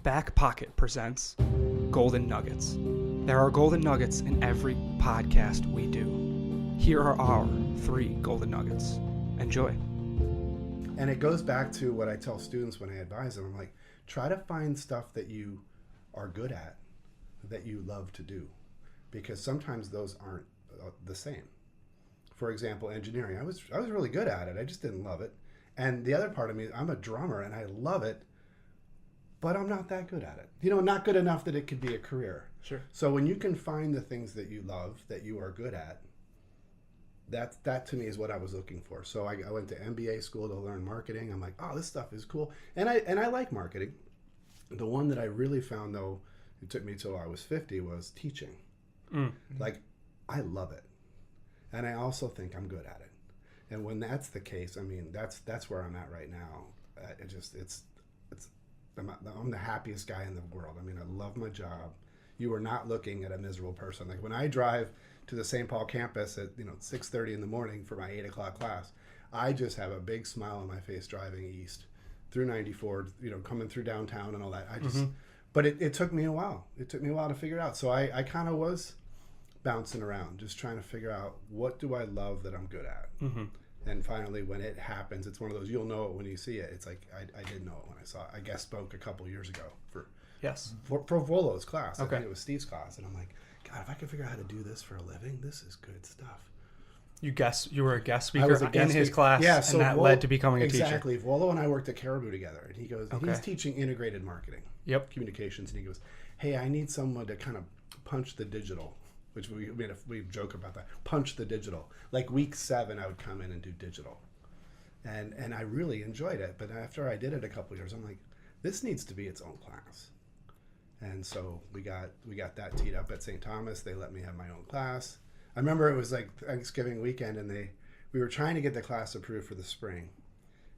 Backpocket presents Golden Nuggets. There are golden nuggets in every podcast we do. Here are our 3 golden nuggets. Enjoy. And it goes back to what I tell students when I advise them. I'm like, try to find stuff that you are good at, that you love to do, because sometimes those aren't the same. For example, engineering. I was really good at it. I just didn't love it. And the other part of me, I'm a drummer and I love it, but I'm not that good at it. You know, not good enough that it could be a career. Sure. So when you can find the things that you love, that you are good at, that to me is what I was looking for. So I went to MBA school to learn marketing. I'm like, oh, this stuff is cool. And I like marketing. The one that I really found, though, it took me till I was 50, was teaching. Mm-hmm. Like, I love it. And I also think I'm good at it. And when that's the case, I mean, that's where I'm at right now. I'm the happiest guy in the world. I mean, I love my job. You are not looking at a miserable person. Like when I drive to the St. Paul campus at 6:30 in the morning for my 8 o'clock class, I just have a big smile on my face driving east through 94, coming through downtown and all that. But it took me a while. It took me a while to figure it out. So I kind of was bouncing around, just trying to figure out, what do I love that I'm good at? Mm-hmm. And finally, when it happens, it's one of those, you'll know it when you see it. It's like, I didn't know it when I saw it. I guest spoke a couple years ago for Volo's class. Okay. I think it was Steve's class. And I'm like, God, if I could figure out how to do this for a living, this is good stuff. You were a guest speaker in his class, yeah, so and that led to becoming a teacher. Exactly. Volo and I worked at Caribou together, and he goes, he's teaching integrated marketing, communications, and he goes, hey, I need someone to kind of punch the digital, which we joke about that, punch the digital. Like week 7, I would come in and do digital, and I really enjoyed it. But after I did it a couple of years, I'm like, this needs to be its own class. And so we got that teed up at St. Thomas. They let me have my own class. I remember it was like Thanksgiving weekend, and we were trying to get the class approved for the spring.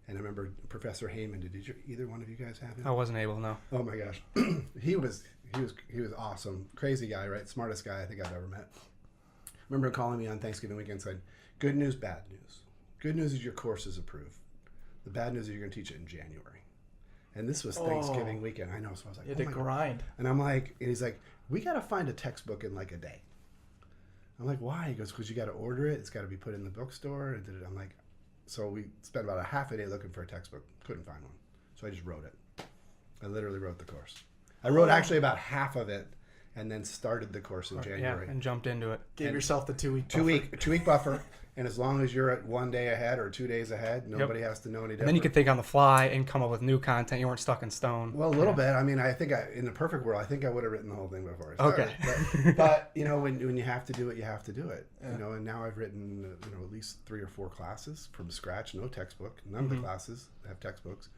And I remember Professor Heyman. Did either one of you guys have him? I wasn't able, no. Oh my gosh, he was awesome, crazy guy, right? Smartest guy I think I've ever met. I remember him calling me on Thanksgiving weekend and said, "Good news, bad news. Good news is your course is approved. The bad news is you're going to teach it in January." And this was Thanksgiving weekend. I know, so I was like, you had to grind. And I'm like, and he's like, "We got to find a textbook in like a day." I'm like, "Why?" He goes, "Because you got to order it. It's got to be put in the bookstore." And I'm like, so we spent about a half a day looking for a textbook. Couldn't find one. So I just wrote it. I literally wrote the course. I wrote actually about half of it, and then started the course in January. Yeah, and jumped into it. Gave yourself the 2 week buffer. 2 week buffer. And as long as you're at 1 day ahead or 2 days ahead, nobody has to know any different. And then you could think on the fly and come up with new content. You weren't stuck in stone. Well, a little bit. I mean, I think in the perfect world, I think I would have written the whole thing before I started. Okay. But when you have to do it, you have to do it. Yeah. And now I've written at least 3 or 4 classes from scratch, no textbook. None of the classes have textbooks.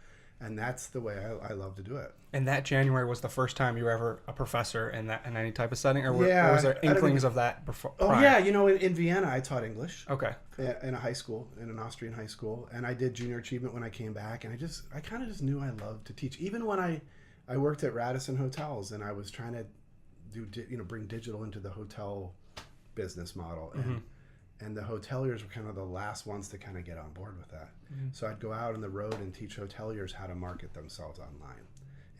And that's the way I love to do it. And that January was the first time you were ever a professor in any type of setting, or was there inklings of that before? Oh yeah, in Vienna I taught English. Okay. In a high school, in an Austrian high school, and I did junior achievement when I came back, and I kind of just knew I loved to teach. Even when I worked at Radisson Hotels, and I was trying to bring digital into the hotel business model, and the hoteliers were kind of the last ones to kind of get on board with that. Mm-hmm. So I'd go out on the road and teach hoteliers how to market themselves online.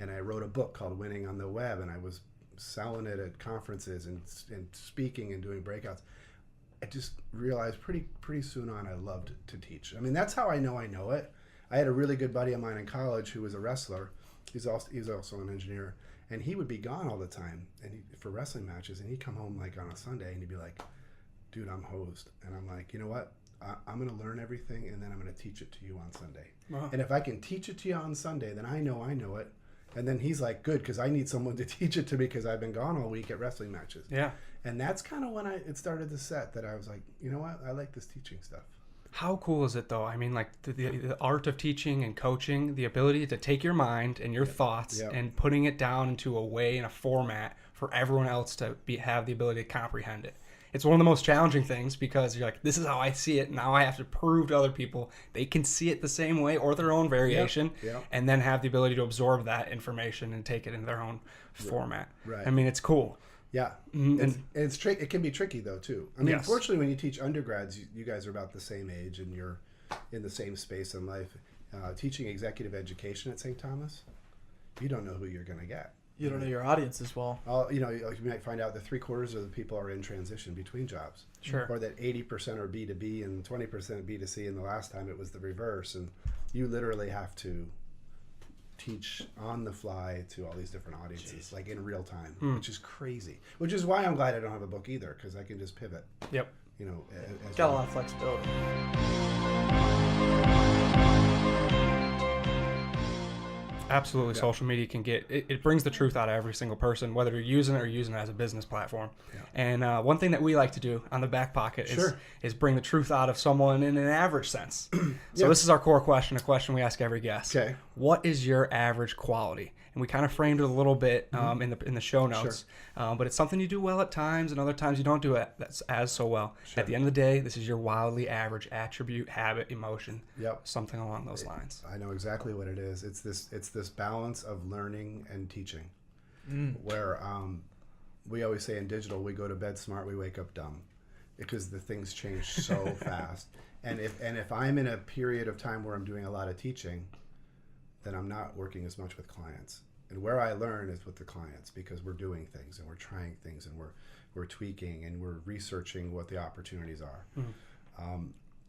And I wrote a book called Winning on the Web, and I was selling it at conferences and speaking and doing breakouts. I just realized pretty soon on I loved to teach. I mean, that's how I know it. I had a really good buddy of mine in college who was a wrestler. He's also an engineer, and he would be gone all the time for wrestling matches, and he'd come home like on a Sunday and he'd be like, "Dude, I'm hosed." And I'm like, you know what? I'm going to learn everything, and then I'm going to teach it to you on Sunday. Wow. And if I can teach it to you on Sunday, then I know it. And then he's like, good, because I need someone to teach it to me because I've been gone all week at wrestling matches. Yeah. And that's kind of when it started to set that I was like, you know what? I like this teaching stuff. How cool is it, though? I mean, like the art of teaching and coaching, the ability to take your mind and your thoughts and putting it down into a way and a format for everyone else to have the ability to comprehend it. It's one of the most challenging things because you're like, this is how I see it. Now I have to prove to other people they can see it the same way or their own variation, and then have the ability to absorb that information and take it in their own format. Right. I mean, it's cool. Yeah. And it can be tricky, though, too. I mean, fortunately, when you teach undergrads, you guys are about the same age and you're in the same space in life. Teaching executive education at St. Thomas, you don't know who you're going to get. You don't know your audience as well. You might find out that 3/4 of the people are in transition between jobs. Sure. Or that 80% are B2B and 20% B2C, and the last time it was the reverse. And you literally have to teach on the fly to all these different audiences, like in real time, which is crazy. Which is why I'm glad I don't have a book either, because I can just pivot. Yep. Got a lot of flexibility. Absolutely. Social media can get it brings the truth out of every single person, whether you're using it or using it as a business platform. And one thing that we like to do on the Back Pocket is bring the truth out of someone in an average sense. So this is our core question, a question we ask every guest. Okay. What is your average quality? And we kind of framed it a little bit in the show notes. But it's something you do well at times, and other times you don't do it as so well. At the end of the day, this is your wildly average attribute, habit, emotion, something along those lines. I know exactly what it is. It's this balance of learning and teaching, where we always say in digital, we go to bed smart, we wake up dumb, because the things change so fast. And if I'm in a period of time where I'm doing a lot of teaching, then I'm not working as much with clients. And where I learn is with the clients, because we're doing things and we're trying things and we're tweaking and we're researching what the opportunities are.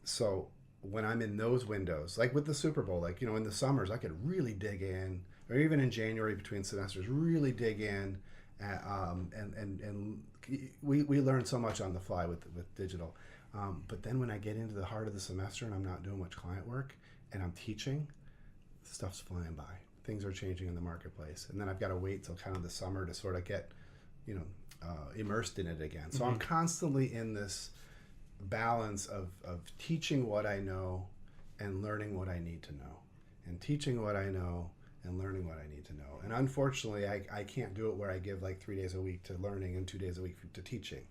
So when I'm in those windows, like with the Super Bowl, like, in the summers, I could really dig in, or even in January between semesters, really dig in. And we learn so much on the fly with digital. But then when I get into the heart of the semester and I'm not doing much client work and I'm teaching, stuff's flying by. Things are changing in the marketplace. And then I've got to wait till kind of the summer to sort of get, immersed in it again. So I'm constantly in this balance of teaching what I know and learning what I need to know, and teaching what I know and learning what I need to know. And unfortunately, I can't do it where I give like 3 days a week to learning and 2 days a week to teaching.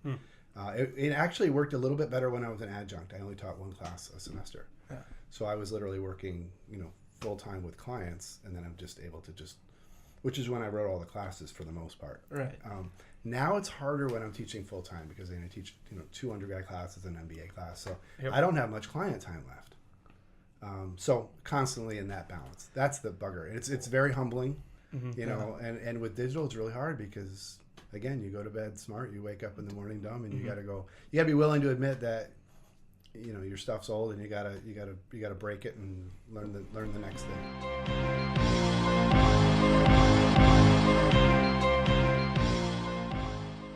It actually worked a little bit better when I was an adjunct. I only taught one class a semester. So I was literally working, full time with clients, and then I'm just able to which is when I wrote all the classes for the most part. Right. Now it's harder when I'm teaching full time, because I teach 2 undergrad classes and MBA class, so I don't have much client time left. So constantly in that balance. That's the bugger. And it's very humbling, and with digital it's really hard, because again, you go to bed smart, you wake up in the morning dumb, and you gotta be willing to admit that your stuff's old, and you gotta break it and learn the next thing.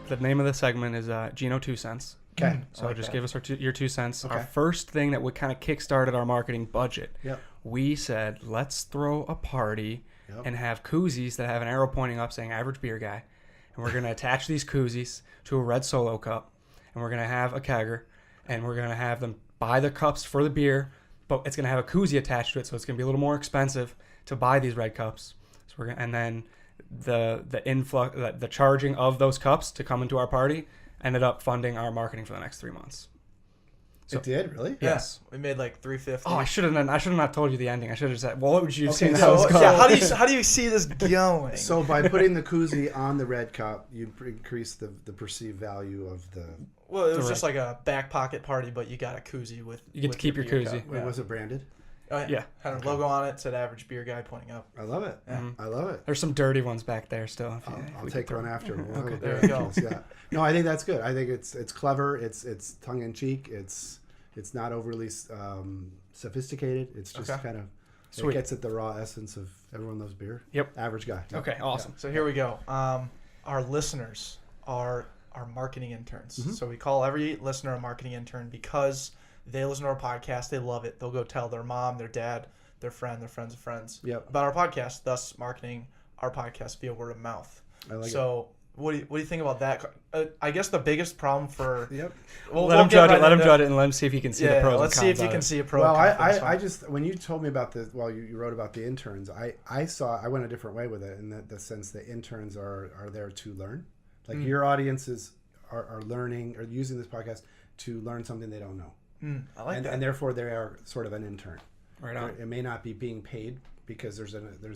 The name of the segment is Gino 2 cents. Okay. So just give us your 2 cents. Okay. Our first thing that would kind of kickstarted our marketing budget. We said, let's throw a party and have koozies that have an arrow pointing up saying average beer guy. And we're going to attach these koozies to a red Solo cup. And we're going to have a kegger. And we're going to have them buy the cups for the beer. But it's going to have a koozie attached to it. So it's going to be a little more expensive to buy these red cups. So and then the influx, the charging of those cups to come into our party ended up funding our marketing for the next 3 months. So, it did, really? Yes. We made like $350. Oh, I should have not told you the ending. I should have said, well, what would you say? How do you see this going? So by putting the koozie on the red cup, you increase the perceived value of the. Well, it was just like a back pocket party, but you got a koozie with. You get to keep your koozie. Wait, was it branded? Yeah. Had a logo on it, said average beer guy pointing up. I love it. Yeah. I love it. There's some dirty ones back there still. I'll take one after. Okay, there you go. Yeah. No, I think that's good. I think it's clever. It's tongue in cheek. It's not overly sophisticated. It's just kind of it gets at the raw essence of everyone loves beer. Yep. Average guy. Yep. Okay. Awesome. Yeah. So here we go. Our listeners are our marketing interns. Mm-hmm. So we call every listener a marketing intern because they listen to our podcast. They love it. They'll go tell their mom, their dad, their friend, their friends of friends about our podcast, thus marketing our podcast via word of mouth. I like it. What do you think about that? I guess the biggest problem for let him judge it and let him see if he can see the pros. Let's see if you can see a pro. Well, I just when you told me about the you wrote about the interns, I went a different way with it in the sense that interns are there to learn, like your audiences are learning or using this podcast to learn something they don't know. I like that, and therefore they are sort of an intern. Right on. It may not be being paid because there's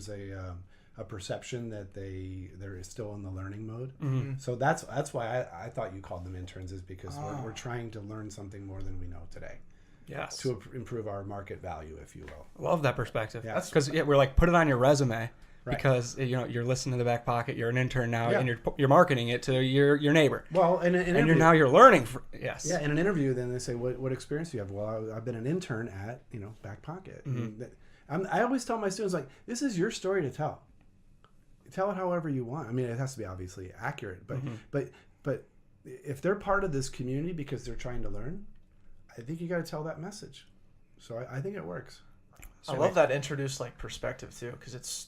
a perception that they're still in the learning mode. Mm-hmm. So that's why I thought you called them interns, is because we're trying to learn something more than we know today. Yes. To improve our market value, if you will. Love that perspective. Yeah. Because we're like, put it on your resume, because you're listening to the Back Pocket. You're an intern now, and you're marketing it to your neighbor. Well, and you're learning. Yeah, in an interview, then they say, "What experience do you have?" Well, I've been an intern at Backpocket. I always tell my students, like, this is your story to tell. Tell it however you want. I mean, it has to be obviously accurate, but if they're part of this community because they're trying to learn, I think you got to tell that message. So I think it works. I love that introduced perspective too, because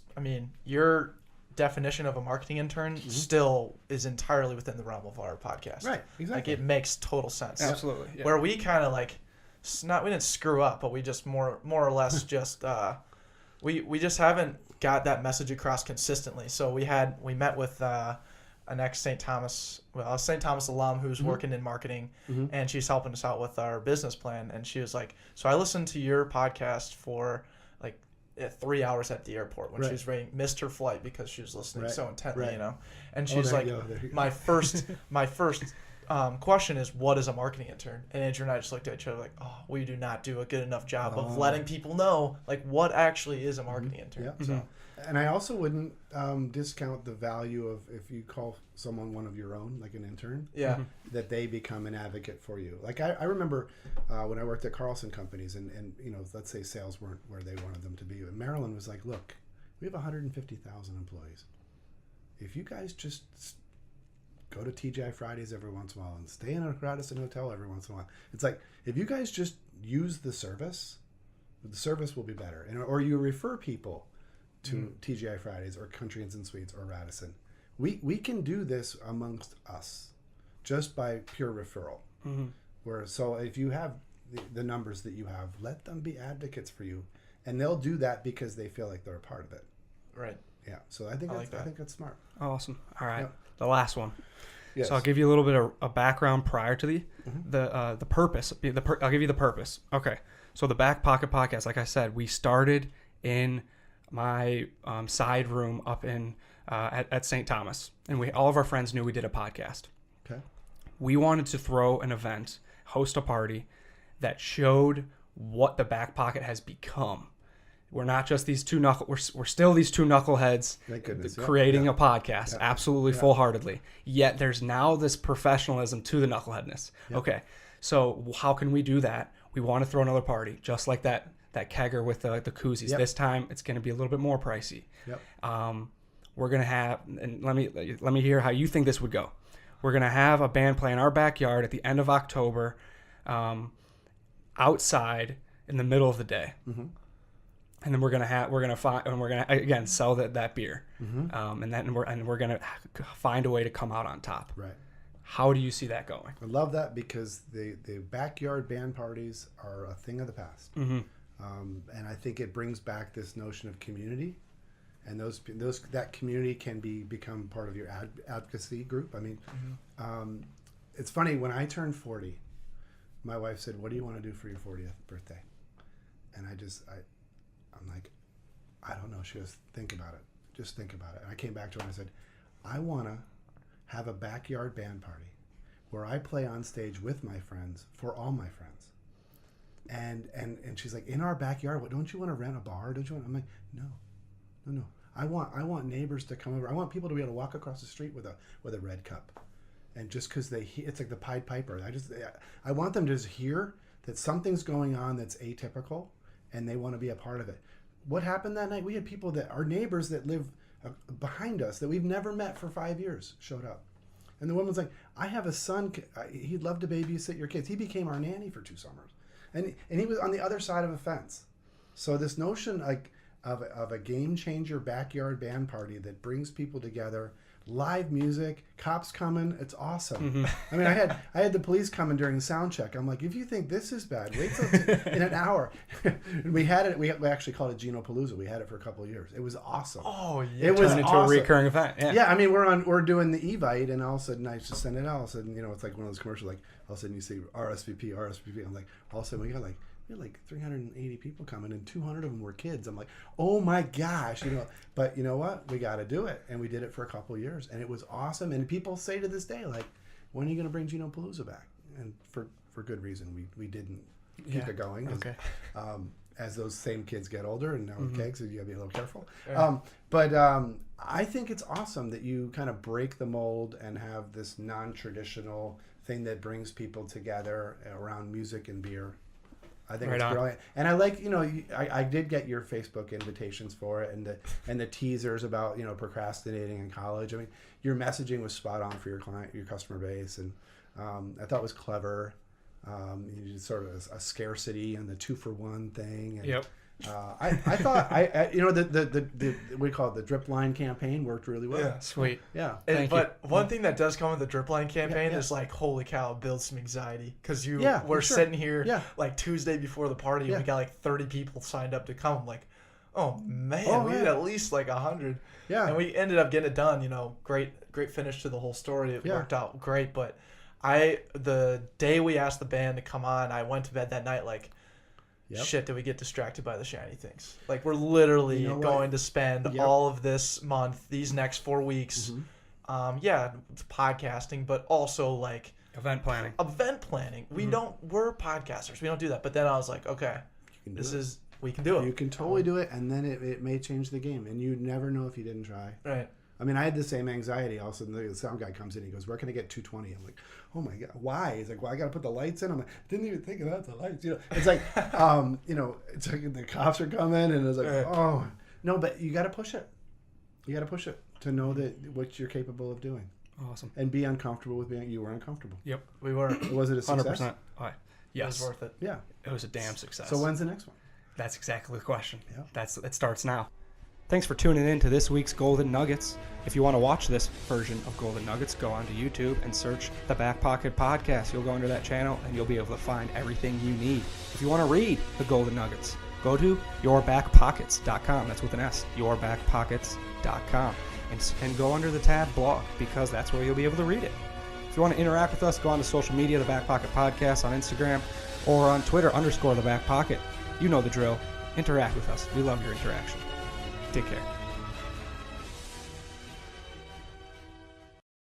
your definition of a marketing intern still is entirely within the realm of our podcast. Right, exactly. It makes total sense. Absolutely. Yeah. Where we kind of we didn't screw up, but we just more or less just we just haven't got that message across consistently. So we met with an ex St. Thomas alum who's working in marketing, and she's helping us out with our business plan. And she was like, so I listened to your podcast for 3 hours at the airport when she was ready, missed her flight because she was listening so intently, And she's my first question is, what is a marketing intern? And Andrew and I just looked at each other like, oh, we do not do a good enough job of letting people know what actually is a marketing intern. Yeah. So. And I also wouldn't discount the value of if you call someone one of your own, like an intern, that they become an advocate for you. Like I remember when I worked at Carlson Companies and let's say sales weren't where they wanted them to be. And Marilyn was like, look, we have 150,000 employees. If you guys just go to TGI Fridays every once in a while and stay in a Radisson hotel every once in a while, it's like, if you guys just use the service will be better. Or you refer people to TGI Fridays or Country Inns and Suites or Radisson. We can do this amongst us just by pure referral. So if you have the numbers that you have, let them be advocates for you, and they'll do that because they feel like they're a part of it. Right. Yeah. So I think that's smart. Awesome. All right. The last one. Yes. So I'll give you a little bit of a background prior to the purpose. I'll give you the purpose. Okay. So the Back Pocket podcast, like I said, we started in my side room up in at St. Thomas, and all of our friends knew we did a podcast. Okay. We wanted to throw an event, host a party that showed what the Back Pocket has become. We're not just these two we're still these two knuckleheads creating a podcast, absolutely full-heartedly. Yet there's now this professionalism to the knuckleheadness. Yep. Okay, so how can we do that? We want to throw another party, just like that kegger with the koozies. Yep. This time it's going to be a little bit more pricey. Yep. We're going to have, and let me hear how you think this would go. We're going to have a band play in our backyard at the end of October, outside in the middle of the day. And then we're gonna again sell that beer, and we're gonna find a way to come out on top. Right. How do you see that going? I love that because the backyard band parties are a thing of the past, and I think it brings back this notion of community, and that community can become part of your advocacy group. I mean, it's funny, when I turned 40, my wife said, "What do you want to do for your 40th birthday?" And I'm like, I don't know. She goes, think about it. Just think about it. And I came back to her and I said, I want to have a backyard band party where I play on stage with my friends for all my friends. And she's like, in our backyard, what, don't you want to rent a bar? Don't you want? I'm like, no. I want neighbors to come over. I want people to be able to walk across the street with a red cup. And just because it's like the Pied Piper. I want them to just hear that something's going on that's atypical, and they want to be a part of it. What happened that night? We had people that our neighbors that live behind us that we've never met for 5 years showed up. And the woman's like, I have a son, he'd love to babysit your kids. He became our nanny for 2 summers. And he was on the other side of a fence. So this notion of a game changer backyard band party that brings people together, live music, cops coming, it's awesome. I mean, I had the police coming during the sound check. I'm like, if you think this is bad, wait till in an hour. And we had it. We actually called it GINOPALOOZA. We had it for a couple of years. It was awesome. Oh yeah, it was turned into awesome. A recurring event. Yeah. I mean, we're doing the Evite, and all of a sudden I just send it out. All of a sudden, it's like one of those commercials. Like all of a sudden you see RSVP. I'm like, all of a sudden we had like 380 people coming, and 200 of them were kids. I'm like, oh my gosh, But you know what? We got to do it, and we did it for a couple of years, and it was awesome. And people say to this day, like, when are you going to bring GINOPALOOZA back? And for good reason, we didn't keep it going. Okay. as those same kids get older, and now okay, so you gotta be a little careful. Yeah. But I think it's awesome that you kind of break the mold and have this non-traditional thing that brings people together around music and beer. I think it's brilliant, and I like, I did get your Facebook invitations for it, and the teasers about procrastinating in college. I mean, your messaging was spot on for your customer base, and I thought it was clever. You did sort of a scarcity and the 2-for-1 thing. And, yep. I thought the we call it the drip line campaign worked really well. Yeah, sweet. Yeah. But one thing that does come with the drip line campaign is like, holy cow, it builds some anxiety because we're sitting here like Tuesday before the party and we got like 30 people signed up to come. I'm like, oh man, we had at least like 100. Yeah. And we ended up getting it done. Great finish to the whole story. It worked out great. But the day we asked the band to come on, I went to bed that night like, shit, did we get distracted by the shiny things? Like, we're literally going to spend all of this month, these next 4 weeks, it's podcasting, but also like event planning. We're podcasters. We don't do that. But then I was like, okay, we can do it. You can totally do it, and then it may change the game, and you'd never know if you didn't try. Right. I mean, I had the same anxiety. All of a sudden, the sound guy comes in. He goes, "Where can I get 220?" I'm like, "Oh my god, why?" He's like, "Well, I got to put the lights in." I'm like, "Didn't even think about the lights." It's like, it's like the cops are coming, and it's like, oh no, but you got to push it. You got to push it to know that what you're capable of doing. Awesome. And be uncomfortable with being. You were uncomfortable. Yep, we were. Was it a success? 100%. Yes, it was worth it. Yeah, it was a damn success. So when's the next one? That's exactly the question. Yeah. It starts now. Thanks for tuning in to this week's Golden Nuggets. If you want to watch this version of Golden Nuggets, go onto YouTube and search the Backpocket Podcast. You'll go under that channel and you'll be able to find everything you need. If you want to read the Golden Nuggets, go to yourbackpockets.com. That's with an S, yourbackpockets.com. And go under the tab blog, because that's where you'll be able to read it. If you want to interact with us, go on to social media, the Backpocket Podcast on Instagram, or on Twitter, _the Backpocket. You know the drill. Interact with us. We love your interaction. Take care.